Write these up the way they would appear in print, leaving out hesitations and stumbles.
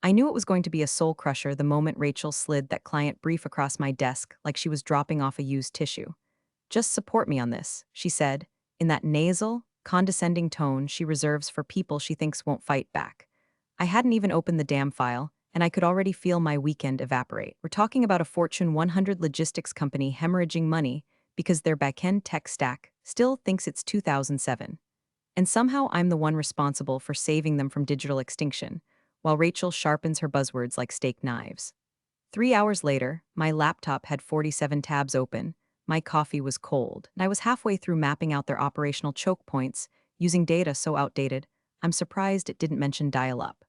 I knew it was going to be a soul crusher the moment Rachel slid that client brief across my desk like she was dropping off a used tissue. Just support me on this, she said, in that nasal, condescending tone she reserves for people she thinks won't fight back. I hadn't even opened the damn file, and I could already feel my weekend evaporate. We're talking about a Fortune 100 logistics company hemorrhaging money because their backend tech stack still thinks it's 2007. And somehow I'm the one responsible for saving them from digital extinction, while Rachel sharpens her buzzwords like steak knives. 3 hours later, my laptop had 47 tabs open, my coffee was cold, and I was halfway through mapping out their operational choke points, using data so outdated, I'm surprised it didn't mention dial-up.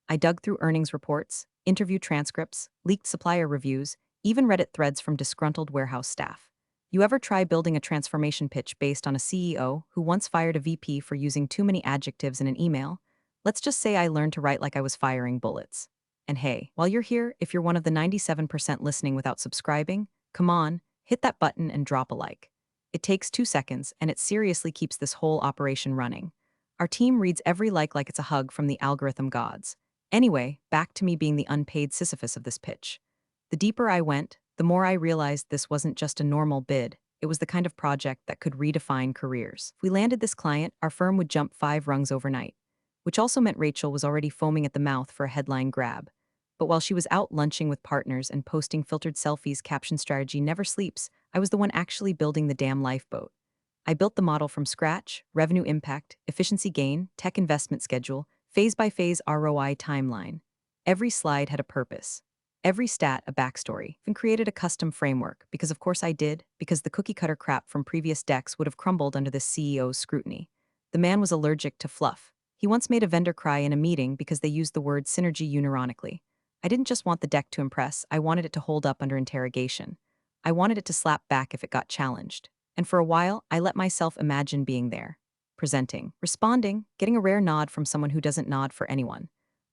I dug through earnings reports, interview transcripts, leaked supplier reviews, even Reddit threads from disgruntled warehouse staff. You ever try building a transformation pitch based on a CEO who once fired a VP for using too many adjectives in an email? Let's just say I learned to write like I was firing bullets. And hey, while you're here, if you're one of the 97% listening without subscribing, come on, hit that button and drop a like. It takes 2 seconds, and it seriously keeps this whole operation running. Our team reads every like it's a hug from the algorithm gods. Anyway, back to me being the unpaid Sisyphus of this pitch. The deeper I went, the more I realized this wasn't just a normal bid. It was the kind of project that could redefine careers. If we landed this client, our firm would jump 5 rungs overnight, which also meant Rachel was already foaming at the mouth for a headline grab. But while she was out lunching with partners and posting filtered selfies captioned strategy never sleeps, I was the one actually building the damn lifeboat. I built the model from scratch, revenue impact, efficiency gain, tech investment schedule, phase-by-phase ROI timeline. Every slide had a purpose. Every stat a backstory, and created a custom framework, because of course I did, because the cookie-cutter crap from previous decks would have crumbled under this CEO's scrutiny. The man was allergic to fluff. He once made a vendor cry in a meeting because they used the word synergy unironically. I didn't just want the deck to impress, I wanted it to hold up under interrogation. I wanted it to slap back if it got challenged. And for a while, I let myself imagine being there. Presenting, responding, getting a rare nod from someone who doesn't nod for anyone.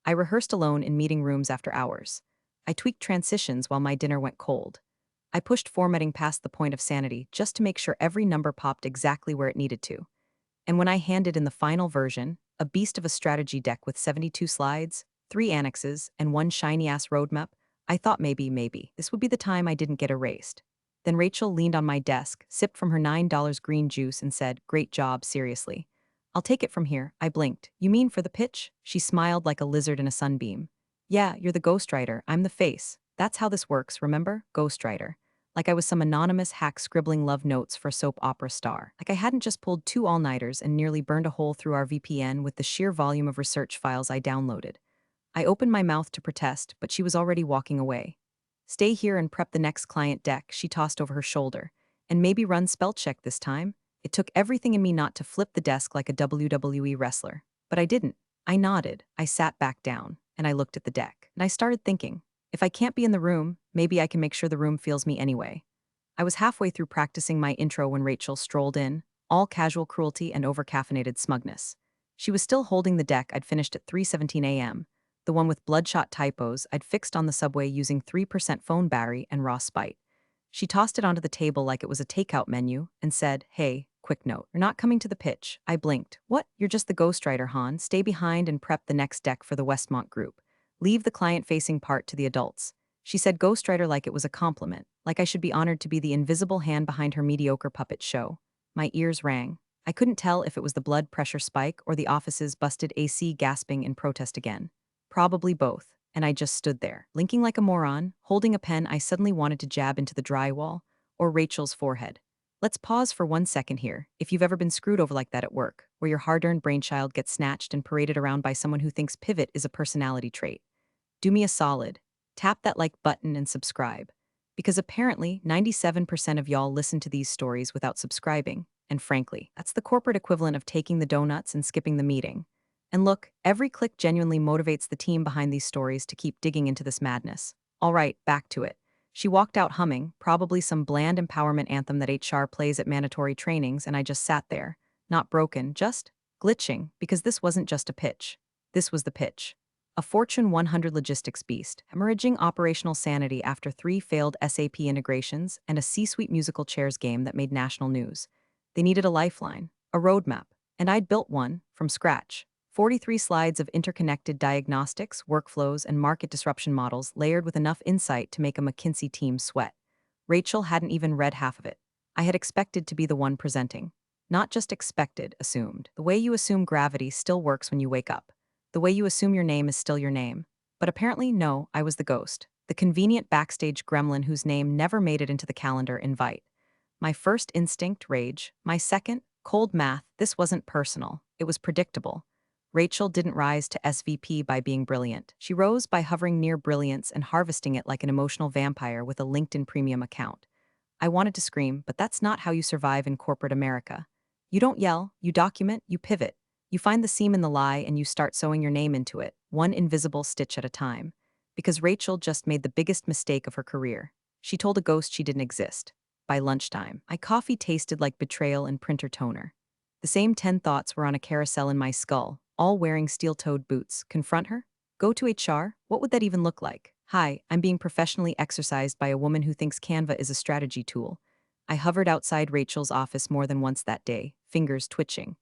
I rehearsed alone in meeting rooms after hours. I tweaked transitions while my dinner went cold. I pushed formatting past the point of sanity just to make sure every number popped exactly where it needed to. And when I handed in the final version, a beast of a strategy deck with 72 slides, 3 annexes, and one shiny-ass roadmap, I thought maybe, this would be the time I didn't get erased. Then Rachel leaned on my desk, sipped from her $9 green juice, and said, "Great job, seriously." "I'll take it from here," I blinked. "You mean for the pitch?" She smiled like a lizard in a sunbeam. "Yeah, you're the ghostwriter, I'm the face. That's how this works, remember? Ghostwriter. Like I was some anonymous hack scribbling love notes for a soap opera star. Like I hadn't just pulled 2 all-nighters and nearly burned a hole through our VPN with the sheer volume of research files I downloaded. I opened my mouth to protest, but she was already walking away. "Stay here and prep the next client deck," she tossed over her shoulder. "And maybe run spell check this time." It took everything in me not to flip the desk like a WWE wrestler. But I didn't. I nodded, I sat back down, and I looked at the deck. And I started thinking, if I can't be in the room, maybe I can make sure the room feels me anyway. I was halfway through practicing my intro when Rachel strolled in, all casual cruelty and over-caffeinated smugness. She was still holding the deck I'd finished at 3:17 a.m., the one with bloodshot typos I'd fixed on the subway using 3% phone battery and raw spite. She tossed it onto the table like it was a takeout menu and said, "Hey, quick note, you're not coming to the pitch." I blinked. "What? You're just the ghostwriter, Han. Stay behind and prep the next deck for the Westmont group. Leave the client-facing part to the adults." She said ghostwriter like it was a compliment, like I should be honored to be the invisible hand behind her mediocre puppet show. My ears rang. I couldn't tell if it was the blood pressure spike or the office's busted AC gasping in protest again. Probably both, and I just stood there, blinking like a moron, holding a pen I suddenly wanted to jab into the drywall, or Rachel's forehead. Let's pause for 1 second here. If you've ever been screwed over like that at work, where your hard-earned brainchild gets snatched and paraded around by someone who thinks pivot is a personality trait, do me a solid. Tap that like button and subscribe. Because apparently, 97% of y'all listen to these stories without subscribing, and frankly, that's the corporate equivalent of taking the donuts and skipping the meeting. And look, every click genuinely motivates the team behind these stories to keep digging into this madness. All right, back to it. She walked out humming, probably some bland empowerment anthem that HR plays at mandatory trainings, and I just sat there, not broken, just glitching, because this wasn't just a pitch. This was the pitch. A Fortune 100 logistics beast, hemorrhaging operational sanity after 3 failed SAP integrations and a C-suite musical chairs game that made national news. They needed a lifeline, a roadmap, and I'd built one from scratch. 43 slides of interconnected diagnostics, workflows, and market disruption models layered with enough insight to make a McKinsey team sweat. Rachel hadn't even read half of it. I had expected to be the one presenting. Not just expected, assumed. The way you assume gravity still works when you wake up. The way you assume your name is still your name. But apparently, no, I was the ghost. The convenient backstage gremlin whose name never made it into the calendar invite. My first instinct, rage. My second, cold math. This wasn't personal. It was predictable. Rachel didn't rise to SVP by being brilliant. She rose by hovering near brilliance and harvesting it like an emotional vampire with a LinkedIn premium account. I wanted to scream, but that's not how you survive in corporate America. You don't yell, you document, you pivot. You find the seam in the lie and you start sewing your name into it, one invisible stitch at a time. Because Rachel just made the biggest mistake of her career. She told a ghost she didn't exist. By lunchtime, my coffee tasted like betrayal and printer toner. The same 10 thoughts were on a carousel in my skull, all wearing steel-toed boots. Confront her? Go to HR? What would that even look like? Hi, I'm being professionally exercised by a woman who thinks Canva is a strategy tool. I hovered outside Rachel's office more than once that day, fingers twitching.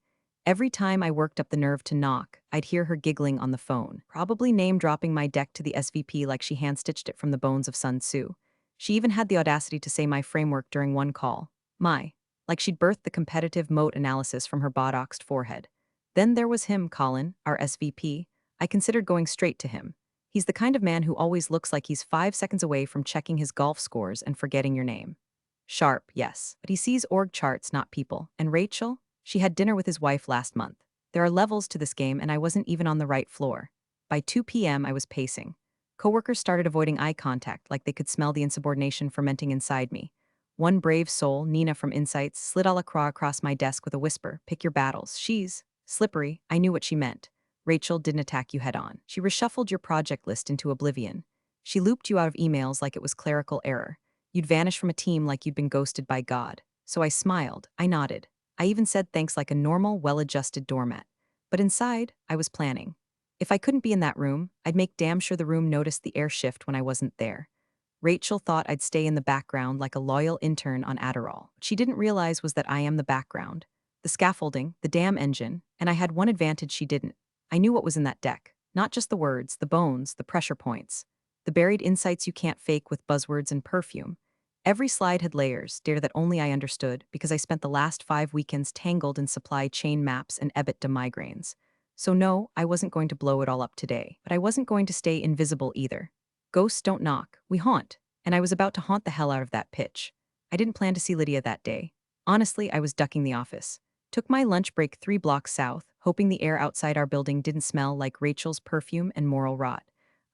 Every time I worked up the nerve to knock, I'd hear her giggling on the phone, probably name-dropping my deck to the SVP like she hand-stitched it from the bones of Sun Tzu. She even had the audacity to say my framework during one call. Like she'd birthed the competitive moat analysis from her botoxed forehead. Then there was him, Colin, our SVP. I considered going straight to him. He's the kind of man who always looks like he's 5 seconds away from checking his golf scores and forgetting your name. Sharp, yes, but he sees org charts, not people. And Rachel? She had dinner with his wife last month. There are levels to this game, and I wasn't even on the right floor. By 2 p.m., I was pacing. Coworkers started avoiding eye contact like they could smell the insubordination fermenting inside me. One brave soul, Nina from Insights, slid a la croix across my desk with a whisper, "Pick your battles." She's slippery. I knew what she meant. Rachel didn't attack you head on. She reshuffled your project list into oblivion. She looped you out of emails like it was clerical error. You'd vanish from a team like you'd been ghosted by God. So I smiled. I nodded. I even said thanks like a normal, well-adjusted doormat. But inside, I was planning. If I couldn't be in that room, I'd make damn sure the room noticed the air shift when I wasn't there. Rachel thought I'd stay in the background like a loyal intern on Adderall. What she didn't realize was that I am the background. The scaffolding, the damn engine, and I had one advantage she didn't. I knew what was in that deck. Not just the words, the bones, the pressure points. The buried insights you can't fake with buzzwords and perfume. Every slide had layers, data that only I understood because I spent the last 5 weekends tangled in supply chain maps and EBITDA migraines. So no, I wasn't going to blow it all up today, but I wasn't going to stay invisible either. Ghosts don't knock, we haunt, and I was about to haunt the hell out of that pitch. I didn't plan to see Lydia that day. Honestly, I was ducking the office. Took my lunch break 3 blocks south, hoping the air outside our building didn't smell like Rachel's perfume and moral rot.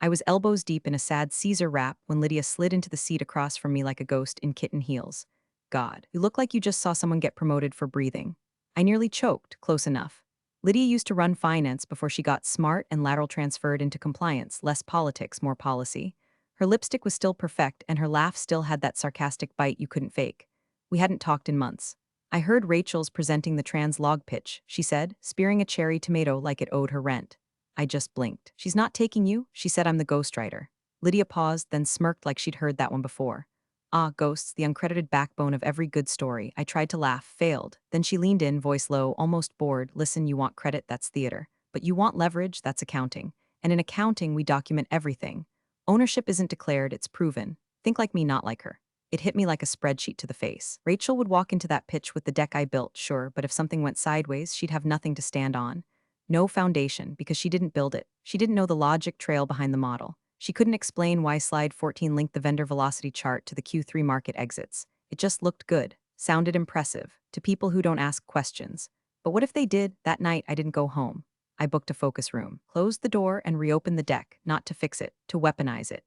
I was elbows deep in a sad Caesar wrap when Lydia slid into the seat across from me like a ghost in kitten heels. God, you look like you just saw someone get promoted for breathing. I nearly choked, close enough. Lydia used to run finance before she got smart and lateral transferred into compliance, less politics, more policy. Her lipstick was still perfect and her laugh still had that sarcastic bite you couldn't fake. We hadn't talked in months. I heard Rachel's presenting the trans log pitch, she said, spearing a cherry tomato like it owed her rent. I just blinked. She's not taking you? She said I'm the ghostwriter. Lydia paused, then smirked like she'd heard that one before. Ah, ghosts, the uncredited backbone of every good story. I tried to laugh, failed. Then she leaned in, voice low, almost bored. Listen, you want credit, that's theater. But you want leverage, that's accounting. And in accounting, we document everything. Ownership isn't declared, it's proven. Think like me, not like her. It hit me like a spreadsheet to the face. Rachel would walk into that pitch with the deck I built, sure, but if something went sideways, she'd have nothing to stand on. No foundation, because she didn't build it. She didn't know the logic trail behind the model. She couldn't explain why slide 14 linked the vendor velocity chart to the Q3 market exits. It just looked good, sounded impressive, to people who don't ask questions. But what if they did? That night, I didn't go home. I booked a focus room, closed the door, and reopened the deck, not to fix it, to weaponize it.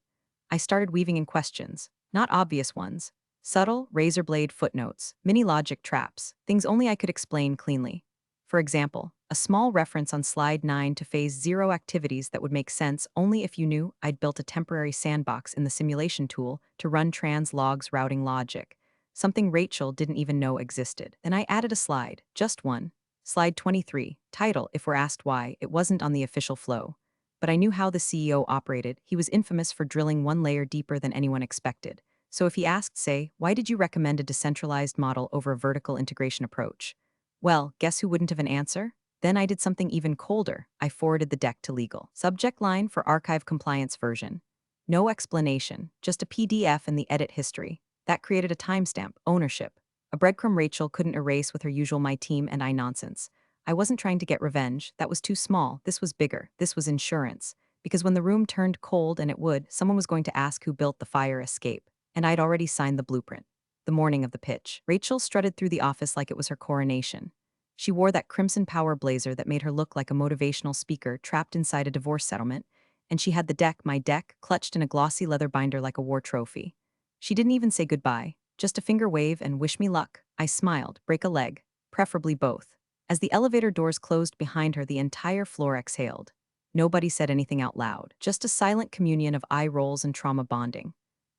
I started weaving in questions, not obvious ones. Subtle, razor blade footnotes, mini logic traps, things only I could explain cleanly. For example, a small reference on slide 9 to phase 0 activities that would make sense only if you knew I'd built a temporary sandbox in the simulation tool to run trans logs routing logic, something Rachel didn't even know existed. Then I added a slide, just one. Slide 23, title, if we're asked why, it wasn't on the official flow. But I knew how the CEO operated. He was infamous for drilling one layer deeper than anyone expected. So if he asked, say, why did you recommend a decentralized model over a vertical integration approach? Well, guess who wouldn't have an answer? Then I did something even colder. I forwarded the deck to legal. Subject line for archive compliance version. No explanation, just a PDF and the edit history. That created a timestamp, ownership. A breadcrumb Rachel couldn't erase with her usual my team and I nonsense. I wasn't trying to get revenge. That was too small. This was bigger. This was insurance. Because when the room turned cold, and it would, someone was going to ask who built the fire escape. And I'd already signed the blueprint. The morning of the pitch, Rachel strutted through the office like it was her coronation. She wore that crimson power blazer that made her look like a motivational speaker trapped inside a divorce settlement, and she had the deck, my deck, clutched in a glossy leather binder like a war trophy. She didn't even say goodbye, just a finger wave and wish me luck. I smiled, break a leg, preferably both. As the elevator doors closed behind her, the entire floor exhaled. Nobody said anything out loud, just a silent communion of eye rolls and trauma bonding.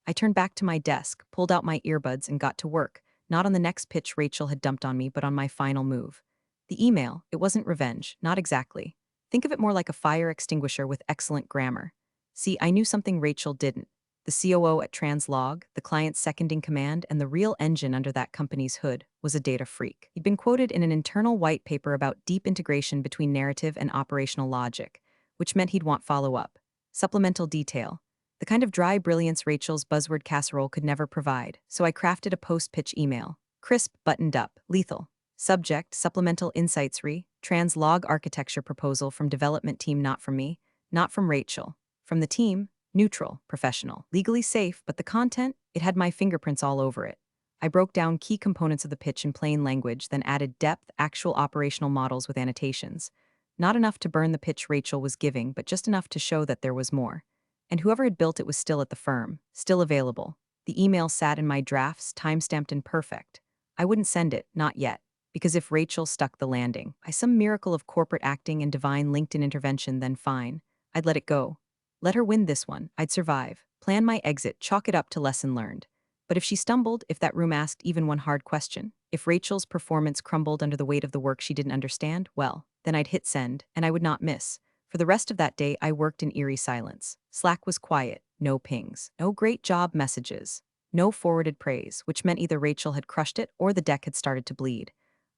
I turned back to my desk, pulled out my earbuds, and got to work, not on the next pitch Rachel had dumped on me, but on my final move. The email, it wasn't revenge, not exactly. Think of it more like a fire extinguisher with excellent grammar. See, I knew something Rachel didn't. The COO at Translog, the client's second-in-command, and the real engine under that company's hood was a data freak. He'd been quoted in an internal white paper about deep integration between narrative and operational logic, which meant he'd want follow-up, supplemental detail, the kind of dry brilliance Rachel's buzzword casserole could never provide. So I crafted a post-pitch email. Crisp, buttoned up, lethal. Subject, supplemental insights translog architecture proposal from development team, not from me, not from Rachel. From the team, neutral, professional, legally safe, but the content, it had my fingerprints all over it. I broke down key components of the pitch in plain language, then added depth, actual operational models with annotations. Not enough to burn the pitch Rachel was giving, but just enough to show that there was more. And whoever had built it was still at the firm, still available. The email sat in my drafts, time-stamped and perfect. I wouldn't send it, not yet. Because if Rachel stuck the landing, by some miracle of corporate acting and divine LinkedIn intervention, then fine. I'd let it go. Let her win this one. I'd survive. Plan my exit, chalk it up to lesson learned. But if she stumbled, if that room asked even one hard question, if Rachel's performance crumbled under the weight of the work she didn't understand, well, then I'd hit send, and I would not miss. For the rest of that day, I worked in eerie silence. Slack was quiet, no pings, no great job messages, no forwarded praise, which meant either Rachel had crushed it or the deck had started to bleed.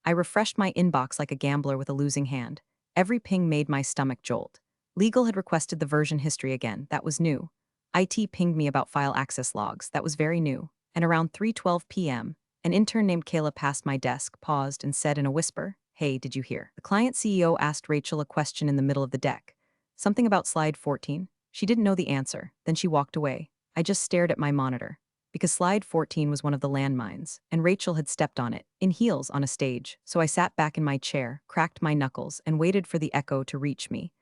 I refreshed my inbox like a gambler with a losing hand. Every ping made my stomach jolt. Legal had requested the version history again. That was new. IT pinged me about file access logs. That was very new. And around 3:12 p.m., an intern named Kayla passed my desk, paused, and said in a whisper, "Hey, did you hear?" The client CEO asked Rachel a question in the middle of the deck. Something about slide 14. She didn't know the answer. Then she walked away. I just stared at my monitor. Because slide 14 was one of the landmines, and Rachel had stepped on it, in heels on a stage, so I sat back in my chair, cracked my knuckles, and waited for the echo to reach me.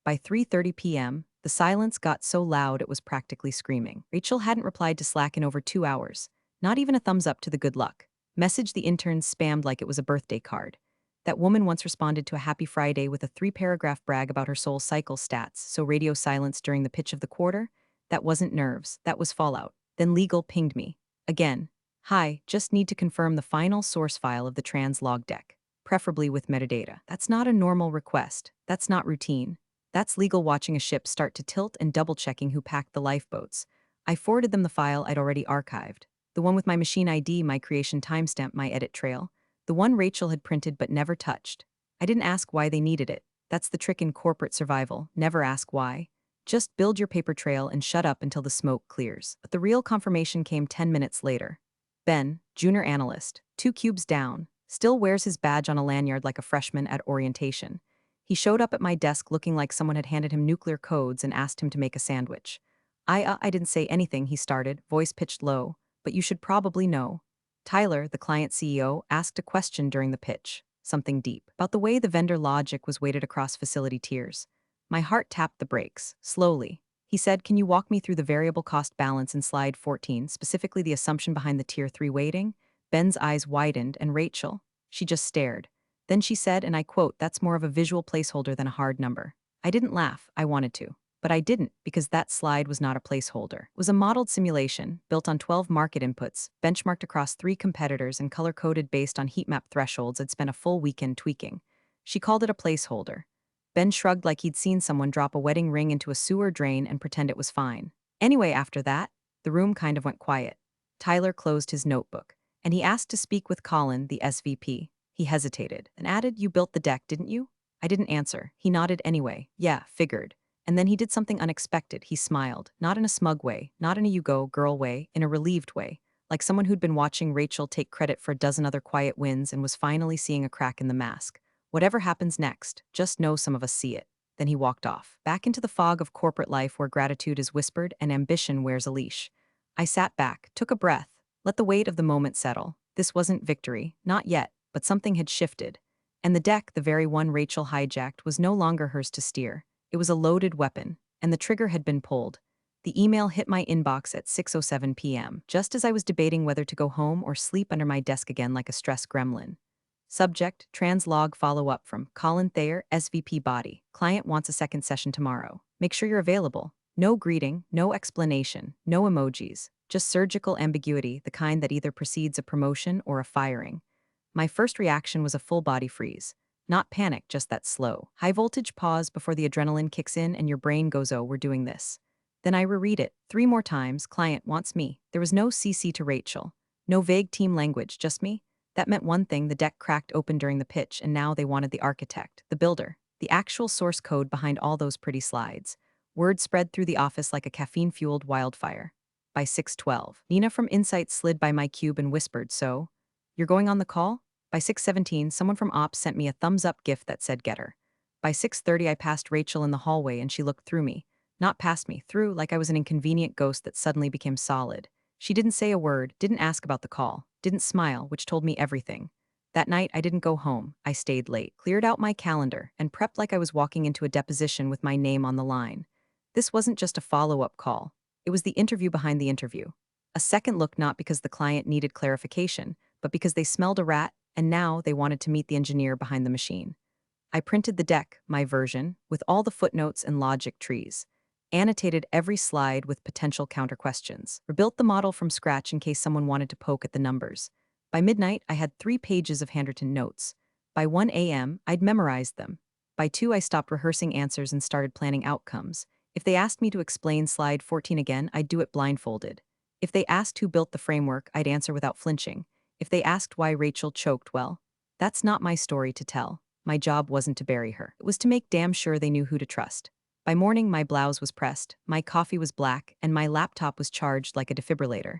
By 3:30 p.m., the silence got so loud it was practically screaming. Rachel hadn't replied to Slack in over 2 hours, not even a thumbs up to the good luck. Message the interns spammed like it was a birthday card. That woman once responded to a Happy Friday with a 3-paragraph brag about her soul cycle stats, so radio silence during the pitch of the quarter? That wasn't nerves, that was fallout. Then legal pinged me. Again. Hi, just need to confirm the final source file of the translog deck, preferably with metadata. That's not a normal request. That's not routine. That's legal watching a ship start to tilt and double-checking who packed the lifeboats. I forwarded them the file I'd already archived. The one with my machine ID, my creation timestamp, my edit trail. The one Rachel had printed but never touched. I didn't ask why they needed it. That's the trick in corporate survival. Never ask why. Just build your paper trail and shut up until the smoke clears. But the real confirmation came 10 minutes later. Ben, junior analyst, 2 cubes down, still wears his badge on a lanyard like a freshman at orientation. He showed up at my desk looking like someone had handed him nuclear codes and asked him to make a sandwich. I didn't say anything, he started, voice pitched low, but you should probably know. Tyler, the client CEO, asked a question during the pitch, something deep, about the way the vendor logic was weighted across facility tiers. My heart tapped the brakes, slowly. He said, "Can you walk me through the variable cost balance in slide 14, specifically the assumption behind the tier 3 weighting?" Ben's eyes widened, and Rachel, she just stared. Then she said, and I quote, "That's more of a visual placeholder than a hard number." I didn't laugh, I wanted to. But I didn't, because that slide was not a placeholder. It was a modeled simulation, built on 12 market inputs, benchmarked across 3 competitors and color-coded based on heat map thresholds I'd spent a full weekend tweaking. She called it a placeholder. Ben shrugged like he'd seen someone drop a wedding ring into a sewer drain and pretend it was fine. Anyway, after that, the room kind of went quiet. Tyler closed his notebook, and he asked to speak with Colin, the SVP. He hesitated and added, "You built the deck, didn't you?" I didn't answer. He nodded anyway. Yeah, figured. And then he did something unexpected. He smiled. Not in a smug way, not in a you go, girl way, in a relieved way. Like someone who'd been watching Rachel take credit for a dozen other quiet wins and was finally seeing a crack in the mask. Whatever happens next, just know some of us see it. Then he walked off, back into the fog of corporate life where gratitude is whispered and ambition wears a leash. I sat back, took a breath, let the weight of the moment settle. This wasn't victory, not yet, but something had shifted. And the deck, the very one Rachel hijacked, was no longer hers to steer. It was a loaded weapon, and the trigger had been pulled. The email hit my inbox at 6:07 p.m., just as I was debating whether to go home or sleep under my desk again like a stress gremlin. Subject, translog follow-up from Colin Thayer, SVP Body. Client wants a second session tomorrow. Make sure you're available. No greeting, no explanation, no emojis, just surgical ambiguity, the kind that either precedes a promotion or a firing. My first reaction was a full body freeze. Not panic, just that slow, high voltage pause before the adrenaline kicks in and your brain goes, oh, we're doing this. Then I reread it, 3 more times, client wants me. There was no CC to Rachel. No vague team language, just me. That meant one thing, the deck cracked open during the pitch, and now they wanted the architect, the builder, the actual source code behind all those pretty slides. Word spread through the office like a caffeine-fueled wildfire. By 6:12, Nina from Insight slid by my cube and whispered, so, you're going on the call? By 6:17, someone from Ops sent me a thumbs-up gift that said get her. By 6:30, I passed Rachel in the hallway and she looked through me. Not past me, through, like I was an inconvenient ghost that suddenly became solid. She didn't say a word, didn't ask about the call, didn't smile, which told me everything. That night, I didn't go home. I stayed late, cleared out my calendar, and prepped like I was walking into a deposition with my name on the line. This wasn't just a follow-up call. It was the interview behind the interview. A second look, not because the client needed clarification, but because they smelled a rat, and now they wanted to meet the engineer behind the machine. I printed the deck, my version, with all the footnotes and logic trees, annotated every slide with potential counter-questions, rebuilt the model from scratch in case someone wanted to poke at the numbers. By midnight, I had 3 pages of handwritten notes. By 1 a.m., I'd memorized them. By 2, I stopped rehearsing answers and started planning outcomes. If they asked me to explain slide 14 again, I'd do it blindfolded. If they asked who built the framework, I'd answer without flinching. If they asked why Rachel choked, well, that's not my story to tell. My job wasn't to bury her. It was to make damn sure they knew who to trust. By morning, my blouse was pressed, my coffee was black, and my laptop was charged like a defibrillator.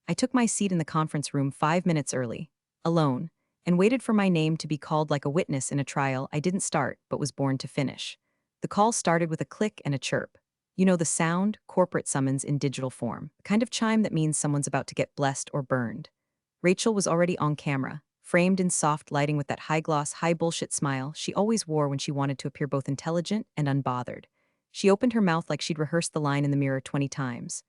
I took my seat in the conference room 5 minutes early, alone, and waited for my name to be called like a witness in a trial I didn't start but was born to finish. The call started with a click and a chirp. You know the sound, corporate summons in digital form, the kind of chime that means someone's about to get blessed or burned. Rachel was already on camera, framed in soft lighting with that high-gloss, high-bullshit smile she always wore when she wanted to appear both intelligent and unbothered. She opened her mouth like she'd rehearsed the line in the mirror 20 times.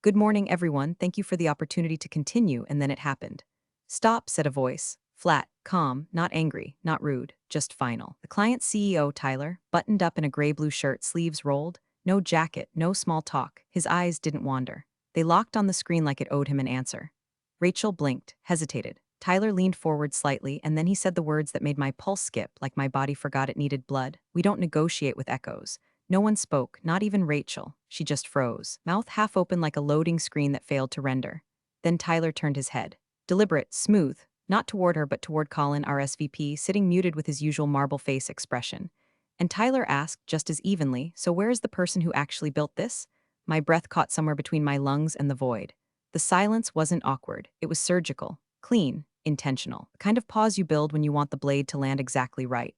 Good morning, everyone. Thank you for the opportunity to continue, and then it happened. Stop, said a voice. Flat, calm, not angry, not rude, just final. The client's CEO, Tyler, buttoned up in a gray-blue shirt, sleeves rolled, no jacket, no small talk. His eyes didn't wander. They locked on the screen like it owed him an answer. Rachel blinked, hesitated. Tyler leaned forward slightly, and then he said the words that made my pulse skip, like my body forgot it needed blood. We don't negotiate with echoes. No one spoke, not even Rachel. She just froze, mouth half open like a loading screen that failed to render. Then Tyler turned his head. Deliberate, smooth, not toward her but toward Colin, our SVP, sitting muted with his usual marble face expression. And Tyler asked, just as evenly, so where is the person who actually built this? My breath caught somewhere between my lungs and the void. The silence wasn't awkward. It was surgical, clean, intentional. The kind of pause you build when you want the blade to land exactly right.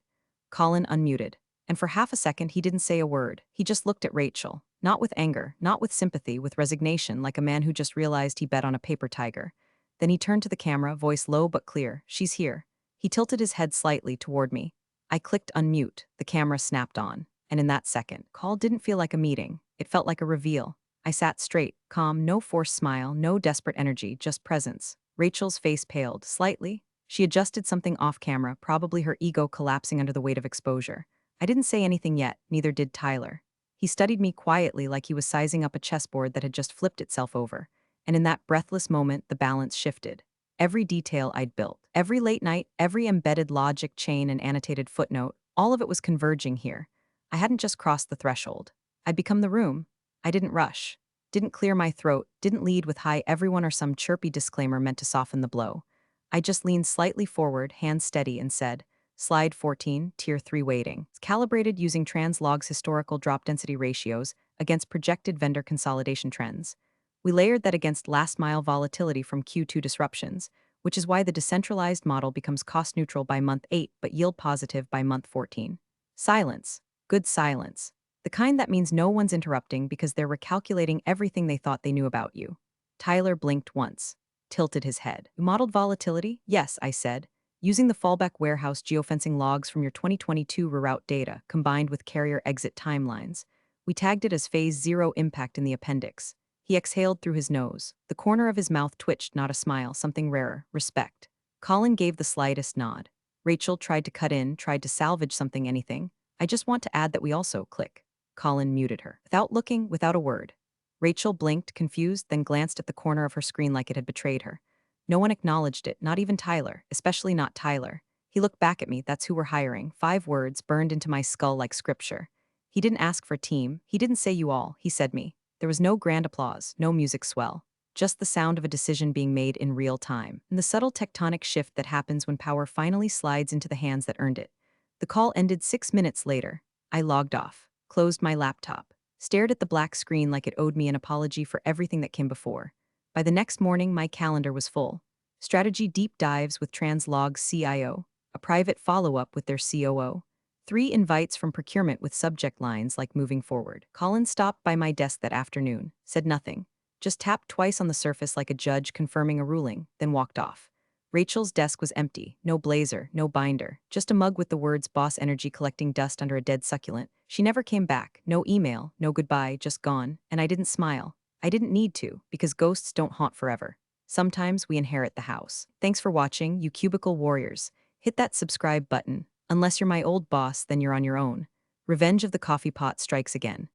Colin unmuted. And for half a second, he didn't say a word. He just looked at Rachel. Not with anger, not with sympathy, with resignation, like a man who just realized he bet on a paper tiger. Then he turned to the camera, voice low but clear. She's here. He tilted his head slightly toward me. I clicked unmute. The camera snapped on. And in that second, call didn't feel like a meeting. It felt like a reveal. I sat straight, calm, no forced smile, no desperate energy, just presence. Rachel's face paled, slightly. She adjusted something off camera, probably her ego collapsing under the weight of exposure. I didn't say anything yet, neither did Tyler. He studied me quietly like he was sizing up a chessboard that had just flipped itself over. And in that breathless moment, the balance shifted. Every detail I'd built, every late night, every embedded logic chain and annotated footnote, all of it was converging here. I hadn't just crossed the threshold. I'd become the room. I didn't rush, didn't clear my throat, didn't lead with hi everyone or some chirpy disclaimer meant to soften the blow. I just leaned slightly forward, hands steady, and said, Slide 14, Tier 3 weighting. It's calibrated using Translog's historical drop density ratios against projected vendor consolidation trends. We layered that against last-mile volatility from Q2 disruptions, which is why the decentralized model becomes cost-neutral by month 8 but yield-positive by month 14. Silence. Good silence. The kind that means no one's interrupting because they're recalculating everything they thought they knew about you. Tyler blinked once, tilted his head. You modeled volatility? Yes, I said. Using the fallback warehouse geofencing logs from your 2022 reroute data, combined with carrier exit timelines. We tagged it as phase 0 impact in the appendix. He exhaled through his nose. The corner of his mouth twitched, not a smile, something rarer, respect. Colin gave the slightest nod. Rachel tried to cut in, tried to salvage something, anything. I just want to add that we also click. Colin muted her. Without looking, without a word. Rachel blinked, confused, then glanced at the corner of her screen like it had betrayed her. No one acknowledged it, not even Tyler, especially not Tyler. He looked back at me, that's who we're hiring. 5 words burned into my skull like scripture. He didn't ask for team, he didn't say you all, he said me. There was no grand applause, no music swell. Just the sound of a decision being made in real time, and the subtle tectonic shift that happens when power finally slides into the hands that earned it. The call ended 6 minutes later. I logged off, closed my laptop, stared at the black screen like it owed me an apology for everything that came before. By the next morning, my calendar was full. Strategy deep dives with Translog's CIO, a private follow-up with their COO, 3 invites from procurement with subject lines like moving forward. Colin stopped by my desk that afternoon, said nothing, just tapped twice on the surface like a judge confirming a ruling, then walked off. Rachel's desk was empty, no blazer, no binder, just a mug with the words boss energy collecting dust under a dead succulent. She never came back, no email, no goodbye, just gone, and I didn't smile. I didn't need to, because ghosts don't haunt forever. Sometimes we inherit the house. Thanks for watching, you cubicle warriors. Hit that subscribe button. Unless you're my old boss, then you're on your own. Revenge of the coffee pot strikes again.